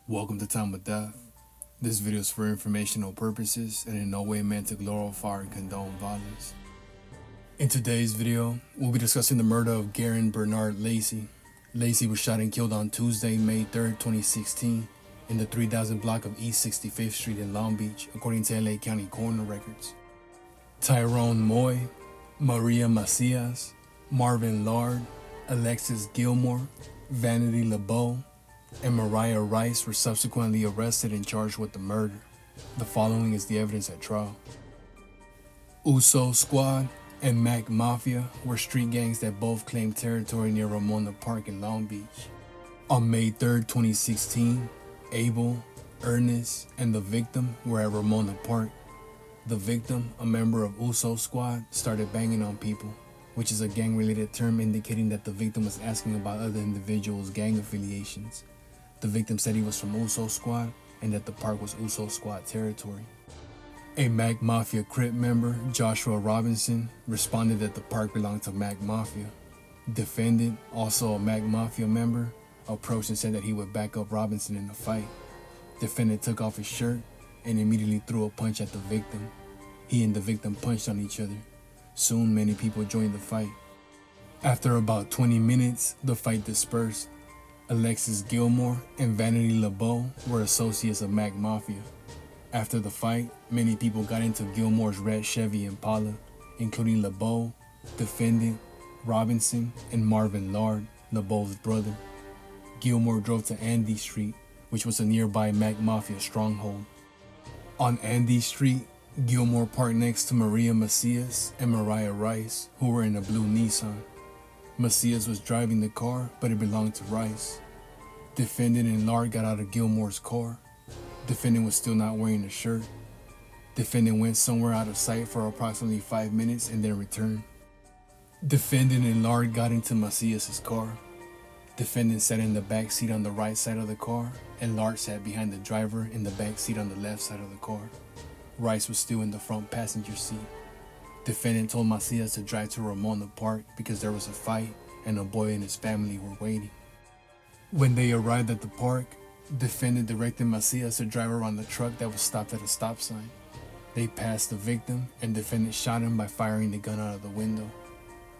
Welcome to Time of Death. This video is for informational purposes and in no way meant to glorify or condone violence. In today's video, we'll be discussing the murder of Garen Bernard Lacy. Lacy was shot and killed on Tuesday, May 3rd, 2016 in the 3000 block of East 65th Street in Long Beach, according to LA County coroner records. Tyrone Moy, Maria Macias, Marvin Lard, Alexis Gilmore, Vanity LeBeau, and Mariah Rice were subsequently arrested and charged with the murder. The following is the evidence at trial. Uso Squad and Mac Mafia were street gangs that both claimed territory near Ramona Park in Long Beach. On May 3rd, 2016, Abel, Ernest, and the victim were at Ramona Park. The victim, a member of Uso Squad, started banging on people, which is a gang-related term indicating that the victim was asking about other individuals' gang affiliations. The victim said he was from Uso Squad and that the park was Uso Squad territory. A Mac Mafia Crip member, Joshua Robinson, responded that the park belonged to Mac Mafia. Defendant, also a Mac Mafia member, approached and said that he would back up Robinson in the fight. Defendant took off his shirt and immediately threw a punch at the victim. He and the victim punched on each other. Soon, many people joined the fight. After about 20 minutes, the fight dispersed. Alexis Gilmore and Vanity LeBeau were associates of Mac Mafia. After the fight, many people got into Gilmore's red Chevy Impala, including LeBeau, Defendant, Robinson, and Marvin Lard, LeBeau's brother. Gilmore drove to Andy Street, which was a nearby Mac Mafia stronghold. On Andy Street, Gilmore parked next to Maria Macias and Mariah Rice, who were in a blue Nissan. Macias was driving the car, but it belonged to Rice. Defendant and Lard got out of Gilmore's car. Defendant was still not wearing a shirt. Defendant went somewhere out of sight for approximately 5 minutes and then returned. Defendant and Lard got into Macias' car. Defendant sat in the back seat on the right side of the car, and Lard sat behind the driver in the back seat on the left side of the car. Rice was still in the front passenger seat. Defendant told Macias to drive to Ramona Park because there was a fight and a boy and his family were waiting. When they arrived at the park, Defendant directed Macias to drive around the truck that was stopped at a stop sign. They passed the victim and Defendant shot him by firing the gun out of the window.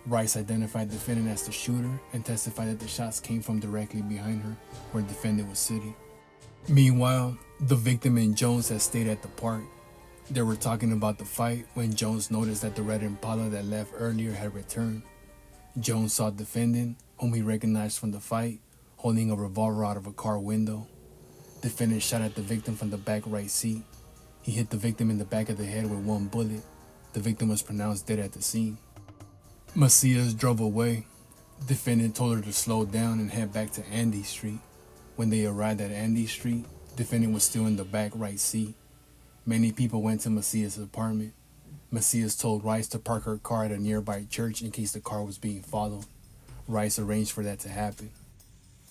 Rice identified Defendant as the shooter and testified that the shots came from directly behind her, where Defendant was sitting. Meanwhile, the victim and Jones had stayed at the park. They were talking about the fight when Jones noticed that the red Impala that left earlier had returned. Jones saw Defendant, whom he recognized from the fight, holding a revolver out of a car window. Defendant shot at the victim from the back right seat. He hit the victim in the back of the head with one bullet. The victim was pronounced dead at the scene. Macias drove away. Defendant told her to slow down and head back to Andy Street. When they arrived at Andy Street, Defendant was still in the back right seat. Many people went to Macias' apartment. Macias told Rice to park her car at a nearby church in case the car was being followed. Rice arranged for that to happen.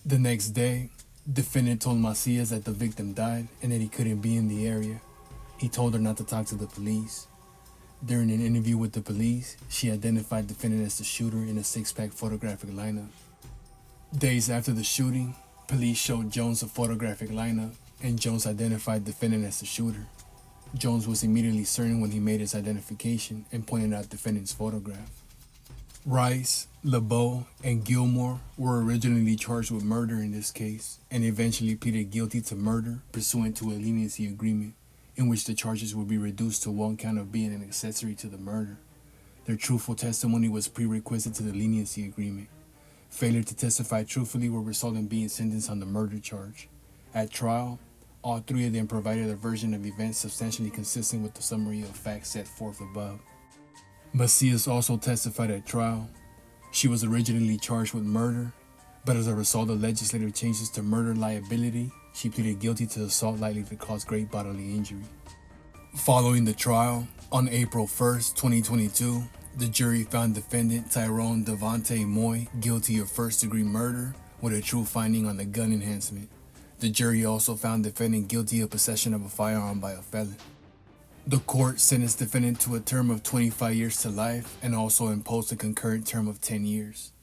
The next day, Defendant told Macias that the victim died and that he couldn't be in the area. He told her not to talk to the police. During an interview with the police, she identified Defendant as the shooter in a 6-pack photographic lineup. Days after the shooting, police showed Jones a photographic lineup, and Jones identified Defendant as the shooter. Jones was immediately certain when he made his identification and pointed out Defendant's photograph. Rice, LeBeau, and Gilmore were originally charged with murder in this case and eventually pleaded guilty to murder pursuant to a leniency agreement in which the charges would be reduced to one count of being an accessory to the murder. Their truthful testimony was prerequisite to the leniency agreement. Failure to testify truthfully will result in being sentenced on the murder charge. At trial, all three of them provided a version of events substantially consistent with the summary of facts set forth above. Macias also testified at trial. She was originally charged with murder, but as a result of legislative changes to murder liability, she pleaded guilty to assault likely to cause great bodily injury. Following the trial, on April 1st, 2022, the jury found Defendant Tyrone Devontae Moy guilty of first-degree murder with a true finding on the gun enhancement. The jury also found Defendant guilty of possession of a firearm by a felon. The court sentenced Defendant to a term of 25 years to life and also imposed a concurrent term of 10 years.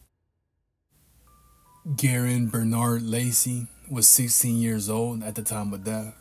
Garen Bernard Lacy was 16 years old at the time of death.